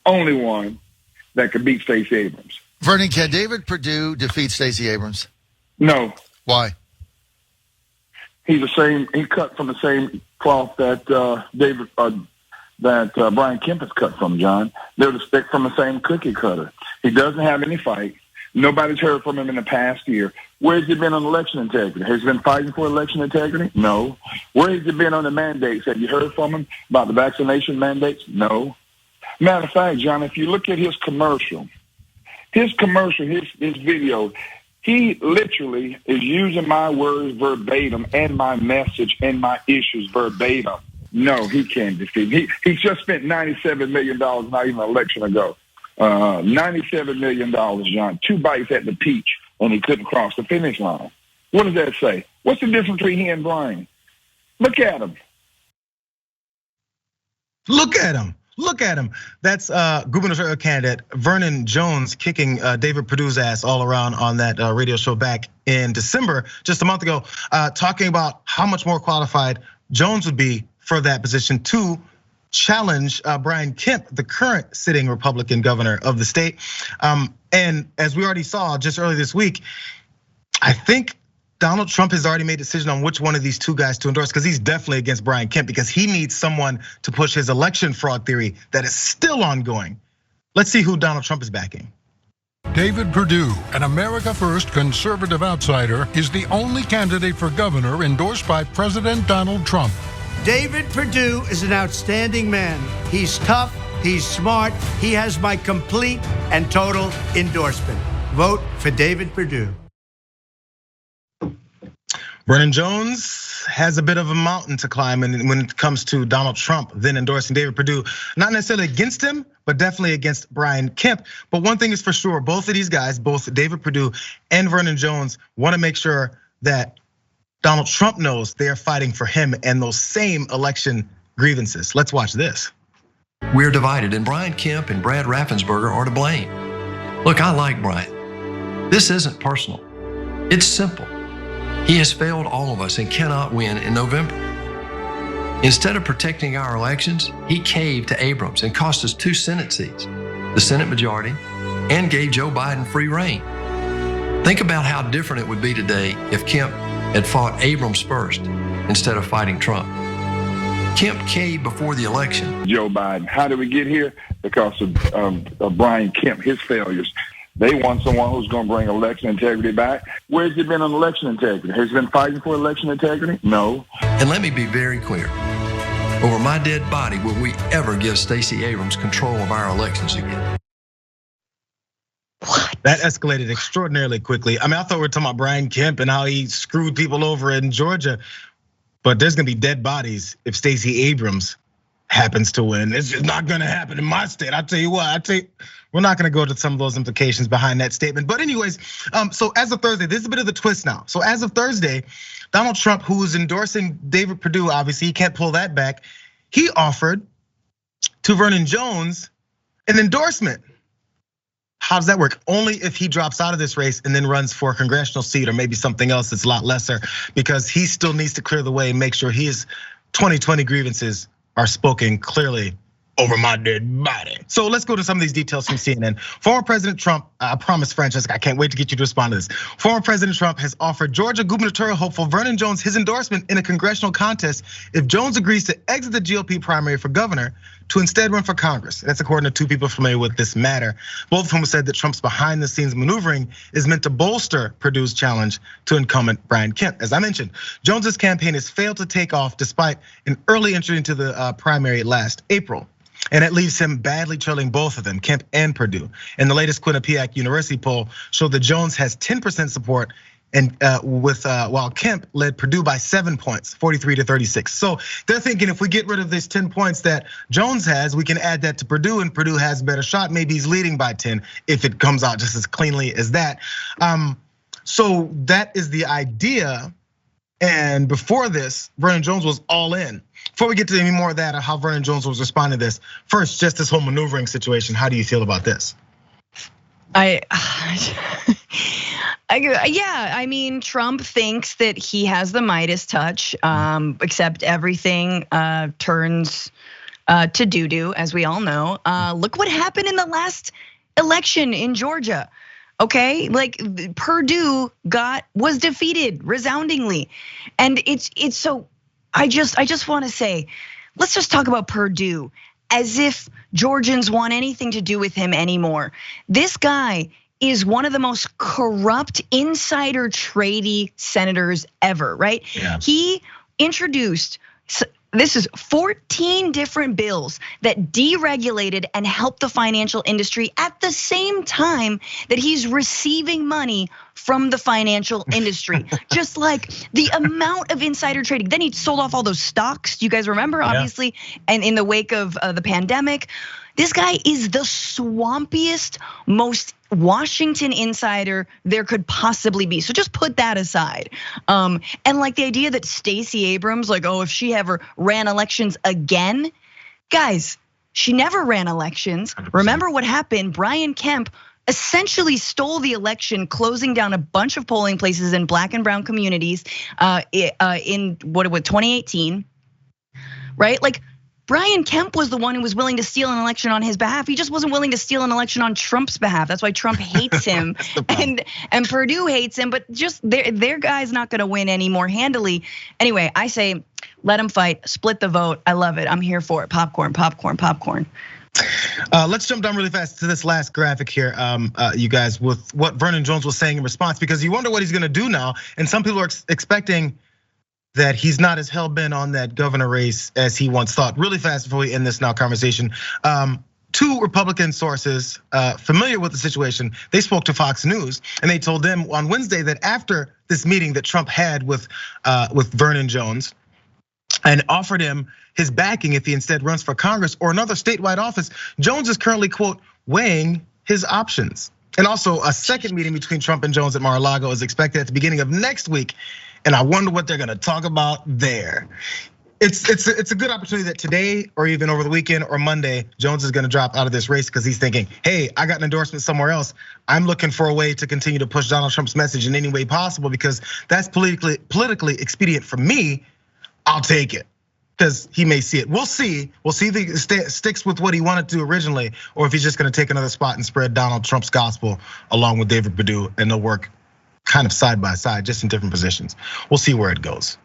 only one that could beat Stacey Abrams. Vernon, can David Perdue defeat Stacey Abrams? No. Why? He cut from the same cloth that Brian Kemp is cut from, John. They're from the same cookie cutter. He doesn't have any fight. Nobody's heard from him in the past year. Where has he been on election integrity? Has he been fighting for election integrity? No. Where has he been on the mandates? Have you heard from him about the vaccination mandates? No. Matter of fact, John, if you look at his video, he literally is using my words verbatim and my message and my issues verbatim. No, he can't defeat me. He just spent $97 million not even an election ago. $97 million, John. 2 bites at the peach, and he couldn't cross the finish line. What does that say? What's the difference between he and Brian? Look at him. Look at him. Look at him. That's gubernatorial candidate Vernon Jones kicking David Perdue's ass all around on that radio show back in December, just a month ago, talking about how much more qualified Jones would be for that position to challenge Brian Kemp, the current sitting Republican governor of the state. And as we already saw just earlier this week, I think Donald Trump has already made a decision on which one of these 2 guys to endorse, because he's definitely against Brian Kemp, because he needs someone to push his election fraud theory that is still ongoing. Let's see who Donald Trump is backing. David Perdue, an America First conservative outsider, is the only candidate for governor endorsed by President Donald Trump. David Perdue is an outstanding man. He's tough, he's smart, he has my complete and total endorsement. Vote for David Perdue. Vernon Jones has a bit of a mountain to climb when it comes to Donald Trump then endorsing David Perdue. Not necessarily against him, but definitely against Brian Kemp. But one thing is for sure, both of these guys, both David Perdue and Vernon Jones, want to make sure that Donald Trump knows they are fighting for him and those same election grievances. Let's watch this. We're divided, and Brian Kemp and Brad Raffensperger are to blame. Look, I like Brian. This isn't personal. It's simple. He has failed all of us and cannot win in November. Instead of protecting our elections, he caved to Abrams and cost us 2 Senate seats, the Senate majority, and gave Joe Biden free rein. Think about how different it would be today if Kemp had fought Abrams first instead of fighting Trump. Kemp caved before the election. Joe Biden, how did we get here? Because of Brian Kemp, his failures. They want someone who's going to bring election integrity back. Where's he been on election integrity? Has he been fighting for election integrity? No. And let me be very clear. Over my dead body, will we ever give Stacey Abrams control of our elections again? What? That escalated extraordinarily quickly. I mean, I thought we were talking about Brian Kemp and how he screwed people over in Georgia, but there's gonna be dead bodies if Stacey Abrams happens to win. It's just not gonna happen in my state. I tell you what, we're not gonna go to some of those implications behind that statement. But anyways, so as of Thursday, this is a bit of the twist now. So as of Thursday, Donald Trump, who is endorsing David Perdue, obviously he can't pull that back. He offered to Vernon Jones an endorsement. How does that work? Only if he drops out of this race and then runs for a congressional seat or maybe something else that's a lot lesser, because he still needs to clear the way and make sure his 2020 grievances are spoken clearly over my dead body. So let's go to some of these details from CNN. Former President Trump, I promise Francesca, I can't wait to get you to respond to this. Former President Trump has offered Georgia gubernatorial hopeful Vernon Jones his endorsement in a congressional contest if Jones agrees to exit the GOP primary for governor to instead run for Congress. That's according to 2 people familiar with this matter. Both of whom said that Trump's behind the scenes maneuvering is meant to bolster Perdue's challenge to incumbent Brian Kemp. As I mentioned, Jones's campaign has failed to take off despite an early entry into the primary last April. And it leaves him badly trailing both of them, Kemp and Perdue. And the latest Quinnipiac University poll showed that Jones has 10% support, and while Kemp led Perdue by 7 points, 43 to 36. So they're thinking if we get rid of this 10 points that Jones has, we can add that to Perdue, and Perdue has a better shot. Maybe he's leading by 10 if it comes out just as cleanly as that. So that is the idea. And before this, Vernon Jones was all in. Before we get to any more of that or how Vernon Jones was responding to this, first, just this whole maneuvering situation, how do you feel about this? Yeah, I mean, Trump thinks that he has the Midas touch, except everything turns to doo-doo, as we all know. Look what happened in the last election in Georgia. Okay, like Perdue was defeated resoundingly, and it's so. I just want to say, let's just talk about Perdue as if Georgians want anything to do with him anymore. This guy is one of the most corrupt insider tradey senators ever, right? Yeah. He introduced. This is 14 different bills that deregulated and helped the financial industry at the same time that he's receiving money from the financial industry. Just like the amount of insider trading. Then he sold off all those stocks. Do you guys remember? Obviously, and in the wake of the pandemic, this guy is the swampiest, most Washington insider there could possibly be. So just put that aside. And like the idea that Stacey Abrams, like, oh, if she ever ran elections again, guys, she never ran elections. 100%. Remember what happened? Brian Kemp essentially stole the election, closing down a bunch of polling places in Black and brown communities in 2018, right? Like, Brian Kemp was the one who was willing to steal an election on his behalf. He just wasn't willing to steal an election on Trump's behalf. That's why Trump hates him and Perdue hates him, but just their guy's not gonna win any more handily. Anyway, I say, let him fight, split the vote. I love it, I'm here for it. Popcorn, popcorn, popcorn. Let's jump down really fast to this last graphic here, you guys, with what Vernon Jones was saying in response, because you wonder what he's gonna do now. And some people are expecting that he's not as hell-bent on that governor race as he once thought. Really fast before we end this now conversation. 2 Republican sources familiar with the situation, they spoke to Fox News and they told them on Wednesday that after this meeting that Trump had with Vernon Jones and offered him his backing if he instead runs for Congress or another statewide office, Jones is currently, quote, weighing his options. And also a second meeting between Trump and Jones at Mar-a-Lago is expected at the beginning of next week. And I wonder what they're gonna talk about there. It's a good opportunity that today or even over the weekend or Monday, Jones is gonna drop out of this race because he's thinking, hey, I got an endorsement somewhere else. I'm looking for a way to continue to push Donald Trump's message in any way possible because that's politically expedient for me. I'll take it. Because he may see it. We'll see if he sticks with what he wanted to originally, or if he's just gonna take another spot and spread Donald Trump's gospel along with David Perdue, and they'll work kind of side by side, just in different positions. We'll see where it goes.